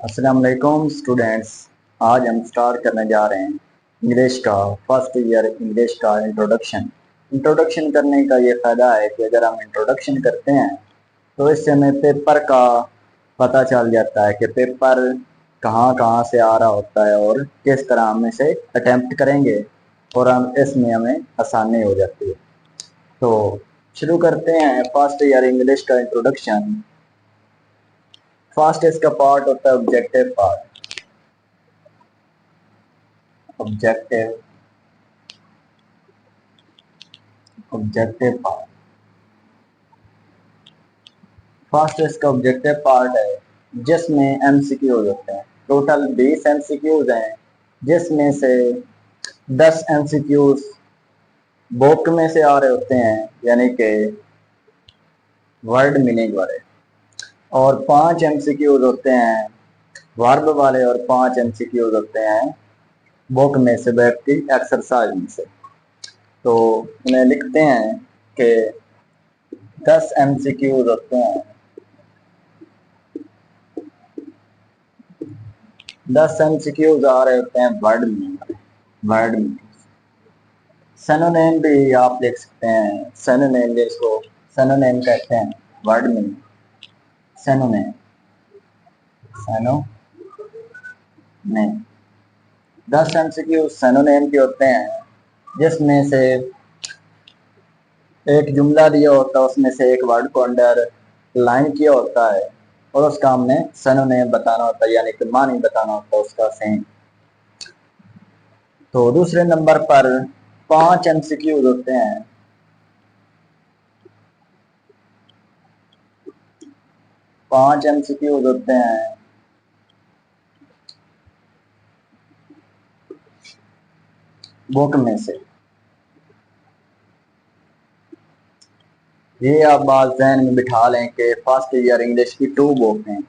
अस्सलाम वालेकुम स्टूडेंट्स। आज हम स्टार्ट करने जा रहे हैं इंग्लिश का फर्स्ट ईयर इंग्लिश का इंट्रोडक्शन करने का ये फ़ायदा है कि अगर हम इंट्रोडक्शन करते हैं तो इससे हमें पेपर का पता चल जाता है कि पेपर कहाँ कहाँ से आ रहा होता है और किस तरह हम इसे अटेम्प्ट करेंगे और हम इसमें हमें आसानी हो जाती है। तो शुरू करते हैं फर्स्ट ईयर इंग्लिश का इंट्रोडक्शन। फर्स्ट इसका पार्ट होता है objective part. Objective objective part first इसका ऑब्जेक्टिव पार्ट है जिसमें एमसीक्यूज होते हैं। टोटल 20 एमसीक्यूज हैं जिसमें से 10 एमसीक्यूज बुक में से आ रहे होते हैं यानी कि वर्ड मीनिंग वाले, और 5 एमसीक्यूज होते हैं वर्ब वाले और 5 एमसीक्यूज होते हैं बुक में से वेब की एक्सरसाइज में से। तो उन्हें लिखते हैं कि 10 एमसीक्यूज होते हैं। 10 एमसीक्यूज आ रहे होते हैं वर्ड मीनिंग। सिनोनिम भी आप लिख सकते हैं। सिनोनिम जिसको सिनोनिम कहते हैं, word meaning synonym. 10 MCQs synonym के होते हैं जिसमें से एक जुमला दिया होता है, उसमें से एक वर्ड को अंडर लाइन किया होता है और उसका हमने सिनोनिम बताना होता है यानी कि मानी बताना होता है उसका सेम। तो दूसरे नंबर पर 5 एमसीक्यूज होते हैं। 5 एमसीक्यूज होते हैं बुक में से। ये आप बात ज़हन में बिठा लें कि फर्स्ट ईयर इंग्लिश की 2 बुक हैं।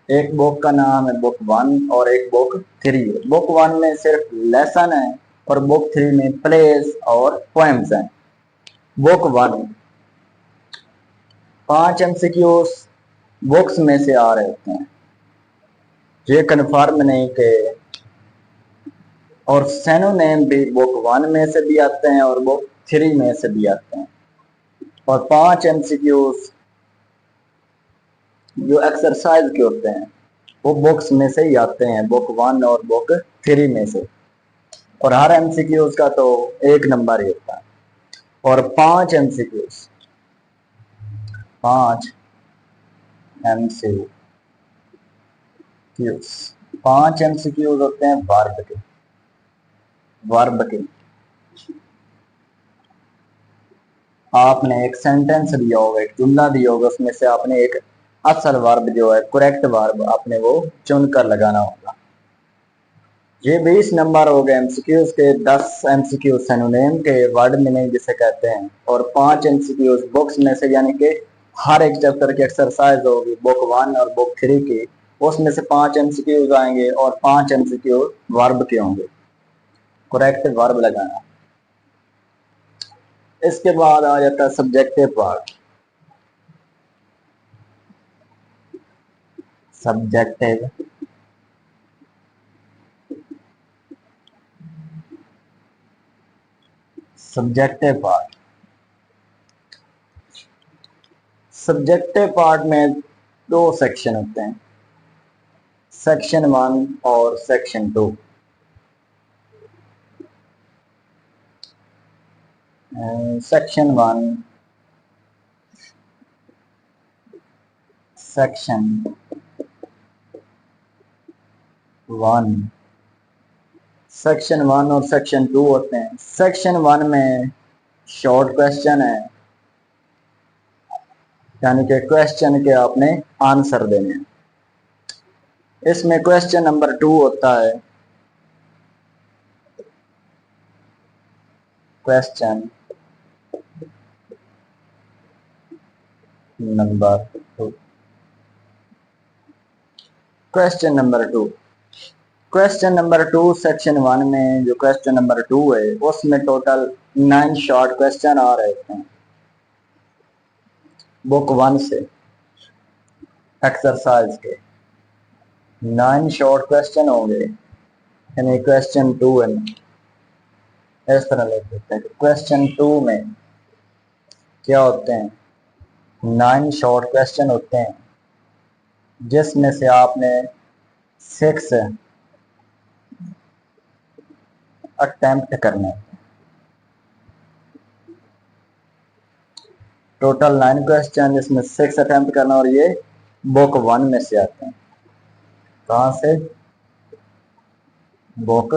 एक बुक का नाम है बुक 1 और एक बुक 3 है। बुक 1 में सिर्फ लेसन है और बुक 3 में प्लेस और पोएम्स हैं। बुक 1 5 एमसीक्यूज बुक्स में से आ रहे होते हैं, ये कन्फर्म नहीं कि, और सिनोनिम भी बुक 1 में से भी आते हैं और बुक 3 में से भी आते हैं। और 5 एमसीक्यूज जो एक्सरसाइज के होते हैं वो बुक्स में से ही आते हैं, बुक 1 और बुक 3 में से, और हर एमसीक्यूज का तो 1 नंबर ही होता है। और 5 एमसीक्यूज 5 एमसीक्यूज होते हैं वर्ब के। आपने एक सेंटेंस दिया होगा, एक जुमला दिया होगा, उसमें से आपने एक असल वर्ब जो है, करेक्ट वर्ब आपने वो चुनकर लगाना होगा। ये 20 नंबर हो गए एमसीक्यूज के। 10 एमसीक्यूज सिनोनिम के, वर्ड मीनिंग जिसे कहते हैं, और 5 एमसीक्यूज बुक्स में से यानी कि हर एक चैप्टर की एक्सरसाइज होगी बुक 1 और बुक 3 की, उसमें से 5 एमसीक्यूज आएंगे और 5 एमसीक्यूज वर्ब के होंगे, करेक्ट वर्ब लगाना। इसके बाद आ जाता है subjective part. Subjective subjective part subjective part में 2 सेक्शन होते हैं, सेक्शन 1 और सेक्शन 2। सेक्शन 1 सेक्शन 1 सेक्शन 1 और सेक्शन 2 होते हैं। सेक्शन 1 में शॉर्ट क्वेश्चन है यानी कि क्वेश्चन के आपने आंसर देने हैं। इसमें क्वेश्चन नंबर 2 होता है question number 2 question number 2 question number 2 section 1 में जो क्वेश्चन नंबर 2 है उसमें टोटल 9 शॉर्ट क्वेश्चन आ रहे हैं बुक 1 से। एक्सरसाइज के 9 शॉर्ट क्वेश्चन होंगे, यानी क्वेश्चन 2 है, इस तरह लिख देते हैं। क्वेश्चन 2 में क्या होते हैं, 9 शॉर्ट क्वेश्चन होते हैं, जिसमें से आपने 6 अटेम्प्ट करने हैं। टोटल 9 क्वेश्चन, जिसमें 6 अटेम्प्ट करना, और ये बुक 1 में से आते हैं। कहाँ से? बुक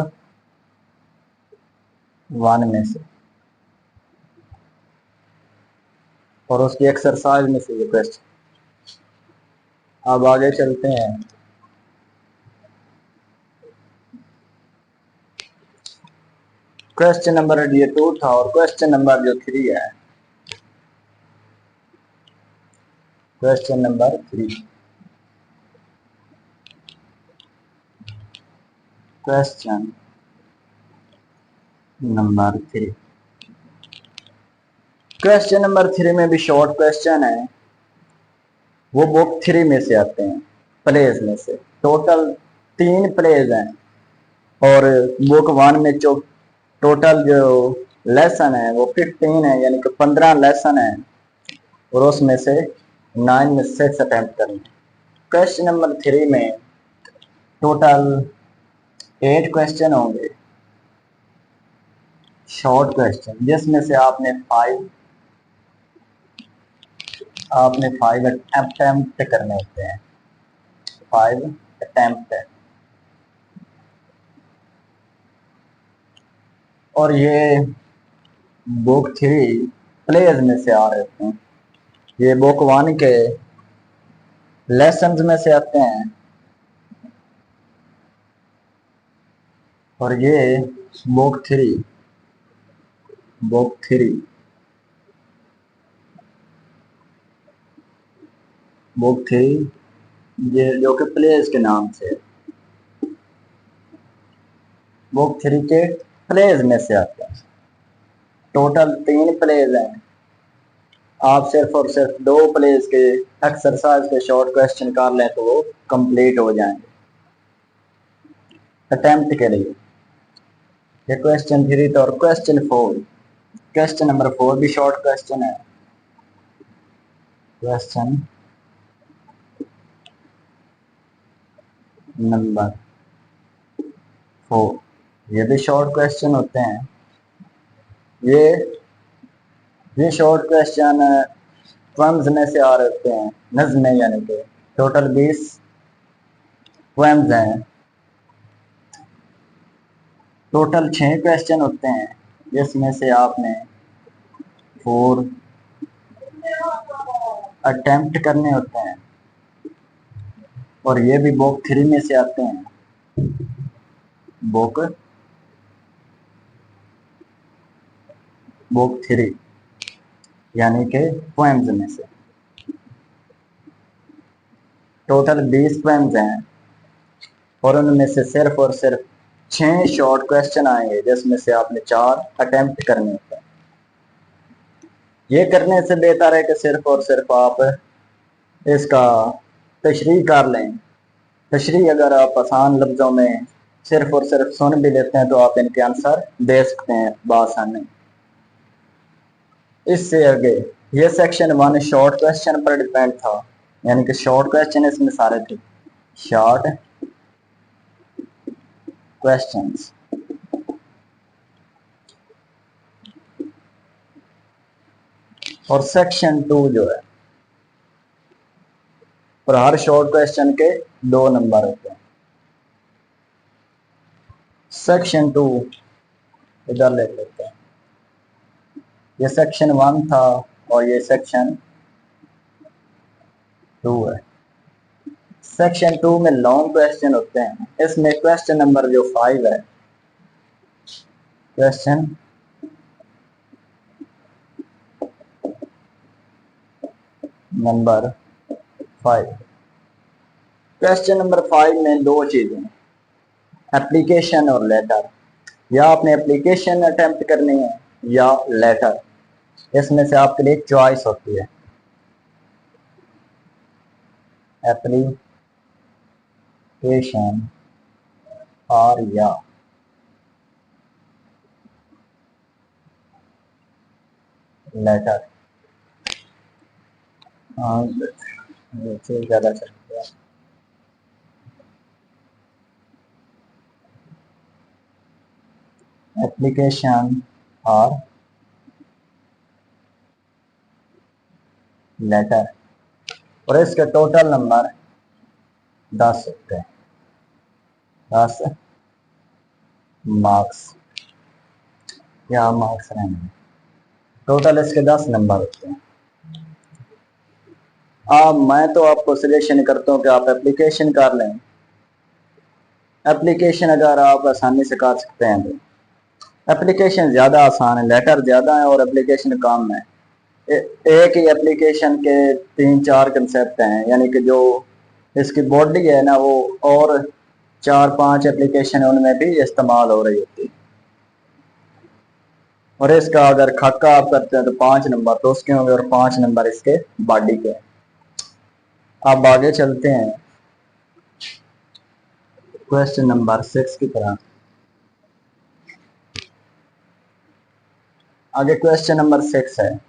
1 में से, और उसकी एक्सरसाइज में से ये क्वेश्चन। अब आगे चलते हैं। क्वेश्चन नंबर ये 2 था, और क्वेश्चन नंबर जो 3 है, question number 3, question number 3, question number 3 में भी शॉर्ट क्वेश्चन है, वो बुक 3 में से आते हैं, प्लेज में से। टोटल 3 प्लेज हैं, और बुक 1 में जो टोटल जो लेसन है वो 15 है, यानी कि 15 लेसन है, और उसमें से 9 में 6 अटेम्प्ट करने। क्वेश्चन नंबर 3 में टोटल 8 क्वेश्चन होंगे, शॉर्ट क्वेश्चन, जिसमें से आपने 5 अटेम्प्ट करने होते हैं, 5 अटेम्प्ट। और ये बुक 3 प्लेज में से आ रहे हैं, ये बुक 1 के लेसन्स में से आते हैं, और ये बुक 3 ये जो कि प्लेज के नाम से, बुक 3 के प्लेज में से आते हैं। टोटल 3 प्लेज हैं, आप सिर्फ और सिर्फ 2 प्लेज के एक्सरसाइज के शॉर्ट क्वेश्चन कर लें तो वो कंप्लीट हो जाएंगे अटेम्प्ट के लिए। ये क्वेश्चन 3 था। और क्वेश्चन 4, क्वेश्चन नंबर 4 भी शॉर्ट क्वेश्चन है, क्वेश्चन नंबर 4, ये भी शॉर्ट क्वेश्चन होते हैं। ये शॉर्ट क्वेश्चन पोएम्स में से आ रहे होते हैं, नज़्में, यानी कि टोटल 20 पोएम्स हैं। टोटल 6 क्वेश्चन होते हैं, जिसमें से आपने 4 अटेम्प्ट करने होते हैं, और ये भी बुक 3 में से आते हैं, बुक 3, यानी कि पोएम्स में से। टोटल 20 पोएम्स हैं, और उनमें से सिर्फ और सिर्फ 6 शॉर्ट क्वेश्चन आएंगे, जिसमें से आपने 4 अटेम्प्ट करने होते हैं। ये करने से बेहतर है कि सिर्फ और सिर्फ आप इसका तशरीह कर लें। तशरीह अगर आप आसान लफ्ज़ों में सिर्फ और सिर्फ सुन भी लेते हैं तो आप इनके आंसर दे सकते हैं बआसानी। इससे आगे ये सेक्शन 1 शॉर्ट क्वेश्चन पर डिपेंड था, यानी कि शॉर्ट क्वेश्चन इसमें सारे थे, शॉर्ट क्वेश्चंस। और सेक्शन 2 जो है, और हर शॉर्ट क्वेश्चन के 2 नंबर होते हैं। सेक्शन 2 इधर ले लेते हैं, ये सेक्शन 1 था और ये सेक्शन 2 है। सेक्शन 2 में लॉन्ग क्वेश्चन होते हैं। इसमें क्वेश्चन नंबर जो 5 है, क्वेश्चन नंबर 5, क्वेश्चन नंबर 5 में 2 चीजें, एप्लीकेशन और लेटर। या आपने एप्लीकेशन अटेम्प्ट करनी है या लेटर, इसमें से आपके लिए चॉइस होती है। एप्लीकेशन और या लेटर। हाँ, ज़्यादा चल गया। एप्लीकेशन और लेटर, और इसके टोटल नंबर 10 होते हैं। 10 मार्क्स या मार्क्स रहेंगे। टोटल इसके 10 नंबर होते हैं। मैं तो आपको सजेशन करता हूँ कि आप एप्लीकेशन कर लें। एप्लीकेशन अगर आप आसानी से कर सकते हैं तो एप्लीकेशन ज़्यादा आसान है, लेटर ज़्यादा है और एप्लीकेशन कम है। एक ही एप्लीकेशन के 3-4 कंसेप्ट हैं, यानी कि जो इसकी बॉडी है ना वो और 4-5 एप्लीकेशन है उनमें भी इस्तेमाल हो रही होती है। और इसका अगर खाका आप करते हैं तो 5 नंबर तो उसके होंगे और 5 नंबर इसके बॉडी के। अब आगे चलते हैं क्वेश्चन नंबर 6 की तरह। आगे क्वेश्चन नंबर 6 है।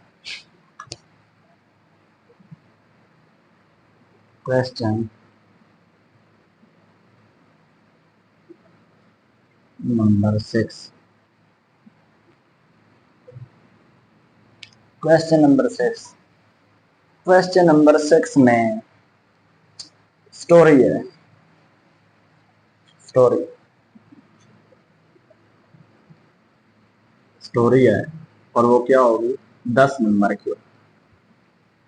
Question number 6। Question number 6। Question number 6 में स्टोरी है। स्टोरी स्टोरी है और वो क्या होगी, 10 नंबर की।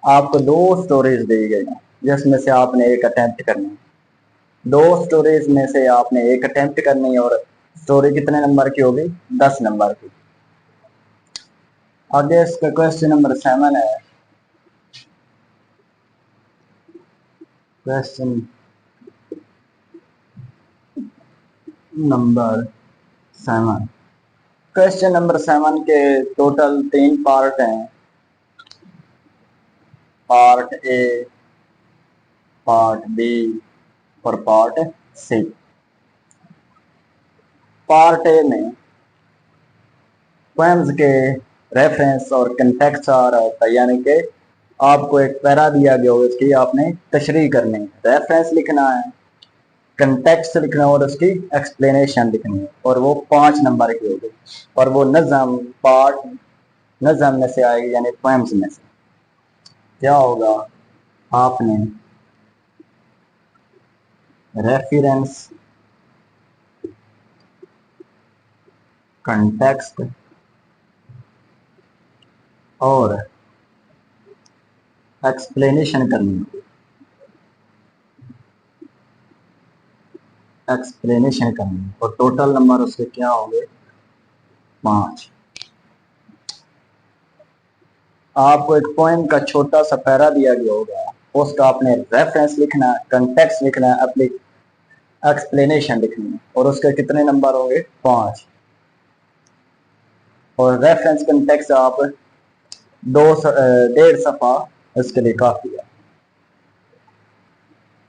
आपको 2 स्टोरीज दी गई हैं जिसमें से आपने एक अटेम्प्ट करनी है। 2 स्टोरीज में से आपने एक अटेम्प्ट करनी है और स्टोरी कितने नंबर की होगी, 10 नंबर की। आगे इसका क्वेश्चन नंबर 7 है। Question number 7। क्वेश्चन नंबर 7 के टोटल 3 पार्ट हैं। पार्ट ए, पार्ट बी और पार्ट सी। पार्ट ए में पोएम्स के रेफरेंस और कंटेक्स्ट आ रहा होता है, यानी कि आपको एक पैरा दिया गया हो, उसकी आपने तशरीह करनी है, रेफरेंस लिखना है, कंटेक्स्ट लिखना है और उसकी एक्सप्लेनेशन लिखनी है, और वो 5 नंबर की होगी। और वो नज़म पार्ट नज़म में से आएगी, यानी पोएम्स में से। क्या होगा, आपने रेफरेंस, कंटेक्स्ट और एक्सप्लेनेशन करनी है। एक्सप्लेनेशन करनी है और टोटल नंबर उसके क्या होंगे, 5। आपको एक पोएम का छोटा सा पैरा दिया गया होगा, उसका आपने रेफरेंस लिखना, कंटेक्स्ट लिखना, अपनी एक्सप्लेनेशन लिखनी है, और उसके कितने नंबर होंगे, 5। और रेफरेंस कंटेक्स्ट आप 1.5 सफ़ा इसके लिए काफी है।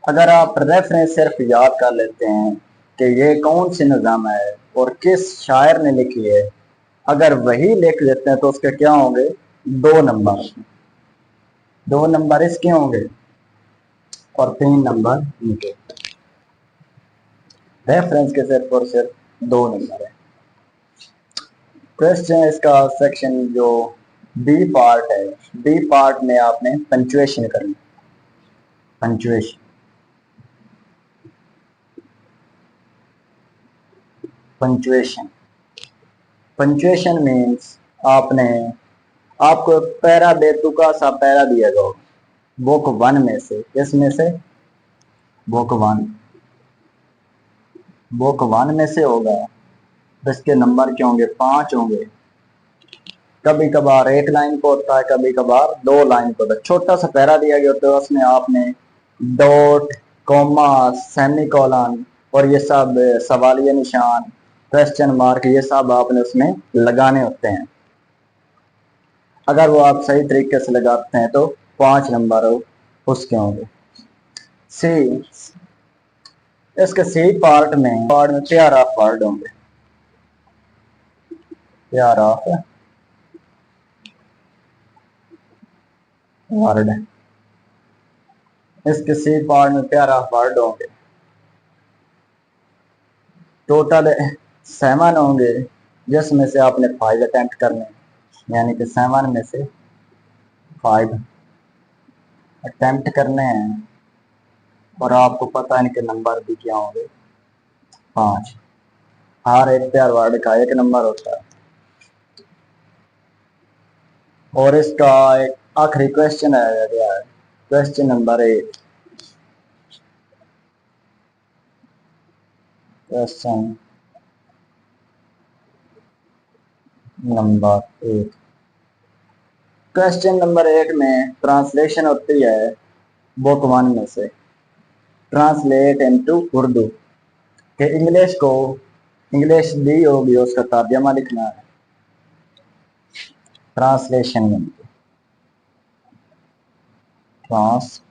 अगर आप रेफरेंस सिर्फ याद कर लेते हैं कि ये कौन सी नज़म है और किस शायर ने लिखी है, अगर वही लिख लेते हैं तो उसके क्या होंगे, 2 नंबर। 2 नंबर इसके होंगे और 3 नंबर इनके। रेफरेंस के सिर्फ और सिर्फ 2 नंबर है। क्वेश्चन इसका सेक्शन जो बी पार्ट है, बी पार्ट में आपने पंचुएशन करनी। पंचुएशन पंचुएशन पंचुएशन मीन्स आपको पैरा बेतुका सा पैरा दिया गया बुक 1 में से। इसमें से बुक 1 में से होगा, इसके नंबर क्या होंगे, 5 होंगे। कभी कभार 1 लाइन को होता है, कभी कभार 2 लाइन को होता है। छोटा सा पैरा दिया गया होता है, उसमें आपने डॉट, कॉमा, सेमीकोलन और ये सब सवालिया निशान, क्वेश्चन मार्क, ये सब आपने उसमें लगाने होते हैं। अगर वो आप सही तरीके से लगाते हैं तो 5 नंबर उसके होंगे। सी, इसके सी पार्ट में पेयर ऑफ वर्ड होंगे, पेयर ऑफ वर्ड। इसके सी पार्ट में पेयर ऑफ वर्ड होंगे, टोटल 7 होंगे, जिसमें से आपने 5 अटेम्प्ट करने, यानी कि 7 में से 5 अटेम्प्ट करने हैं। और आपको पता है इनके नंबर भी क्या होंगे, 5। हर एक पेयर वर्ड का 1 नंबर होता है। और इसका एक आखिरी क्वेश्चन आया गया है, question number 8। Question number 8, question number 8 में ट्रांसलेशन होती है बुक 1 में से, ट्रांसलेट इनटू उर्दू, कि इंग्लिश को, इंग्लिश दी होगी उसका तर्जमा लिखना है, ट्रांसलेशन में ट्रांसलेशन।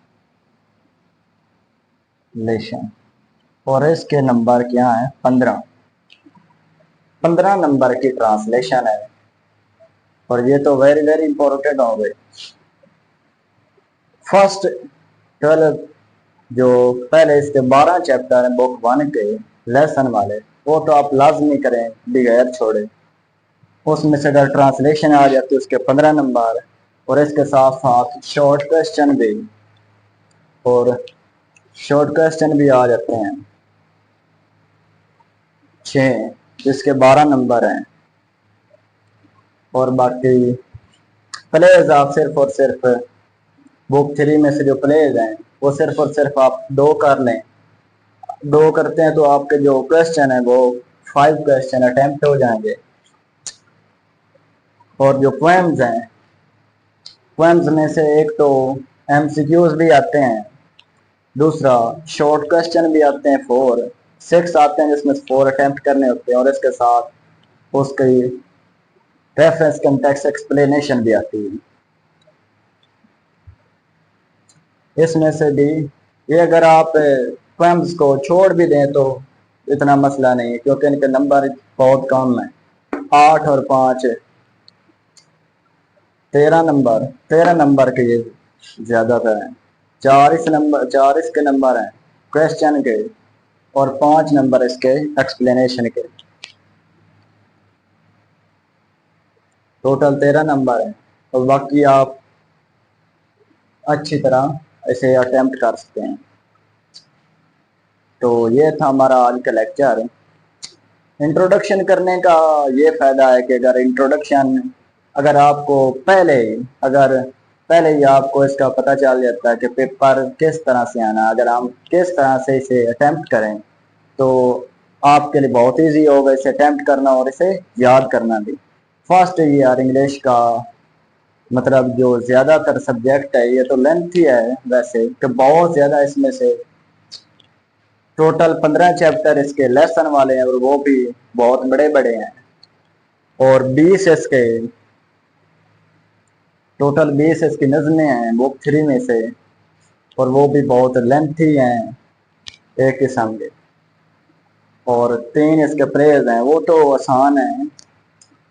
और इसके नंबर क्या है, 15 नंबर की ट्रांसलेशन है। और ये तो वेरी वेरी इंपॉर्टेंट हो गए। फर्स्ट 12 जो पहले इसके 12 चैप्टर हैं बुक 1 के लेसन वाले, वो तो आप लाजमी करें बगैर छोड़े। उसमें से अगर ट्रांसलेशन आ जाती है उसके 15 नंबर, और इसके साथ साथ शॉर्ट क्वेश्चन भी, और शॉर्ट क्वेश्चन भी आ जाते हैं 6, जिसके 12 नंबर हैं। और बाकी प्लेज आप सिर्फ और सिर्फ बुक 3 में से जो प्लेज हैं वो सिर्फ और सिर्फ आप 2 कर लें। 2 करते हैं तो आपके जो क्वेश्चन है वो 5 क्वेश्चन अटेम्प्ट हो जाएंगे। और जो पोएम्स हैं, पोएम्स में से एक तो एमसीक्यूज भी आते हैं, दूसरा शॉर्ट क्वेश्चन भी आते हैं 4, 6 आते हैं जिसमें 4 अटेम्प्ट करने होते हैं। और इसके साथ उसकी रेफरेंस कंटेक्स्ट एक्सप्लेनेशन भी आती है। इसमें से भी ये अगर आप पोएम्स को छोड़ भी दें तो इतना मसला नहीं है, क्योंकि इनके नंबर बहुत कम है, 8 और 5 13 नंबर, 13 नंबर के ये ज्यादातर हैं। 4 इसके नंबर हैं क्वेश्चन के, और 5 नंबर इसके एक्सप्लेनेशन के, टोटल 13 नंबर है। और बाकी आप अच्छी तरह इसे अटेम्प्ट कर सकते हैं। तो ये था हमारा आज का लेक्चर। इंट्रोडक्शन करने का ये फायदा है कि अगर आपको पहले ही आपको इसका पता चल जाता है कि पेपर किस तरह से आना, अगर हम किस तरह से इसे अटेम्प्ट करें तो आपके लिए बहुत इजी होगा इसे अटेम्प्ट करना और इसे याद करना भी। फर्स्ट ईयर इंग्लिश का मतलब जो ज्यादातर सब्जेक्ट है ये तो लेंथ ही है वैसे, कि बहुत ज्यादा इसमें से टोटल 15 चैप्टर इसके लेसन वाले हैं, और वो भी बहुत बड़े बड़े हैं। और 20 इसके टोटल 20 इसकी नज़में हैं बुक 3 में से, और वो भी बहुत लेंथी हैं एक किस्म के। और 3 इसके प्रेज हैं, वो तो आसान है,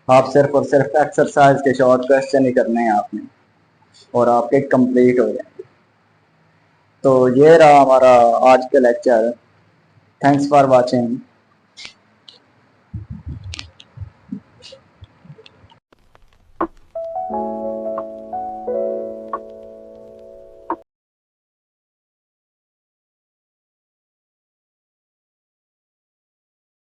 आप सिर्फ और सिर्फ एक्सरसाइज के शॉर्ट क्वेश्चन ही करने हैं आपने, और आपके कंप्लीट हो जाएंगे। तो ये रहा हमारा आज का लेक्चर। Thanks for watching.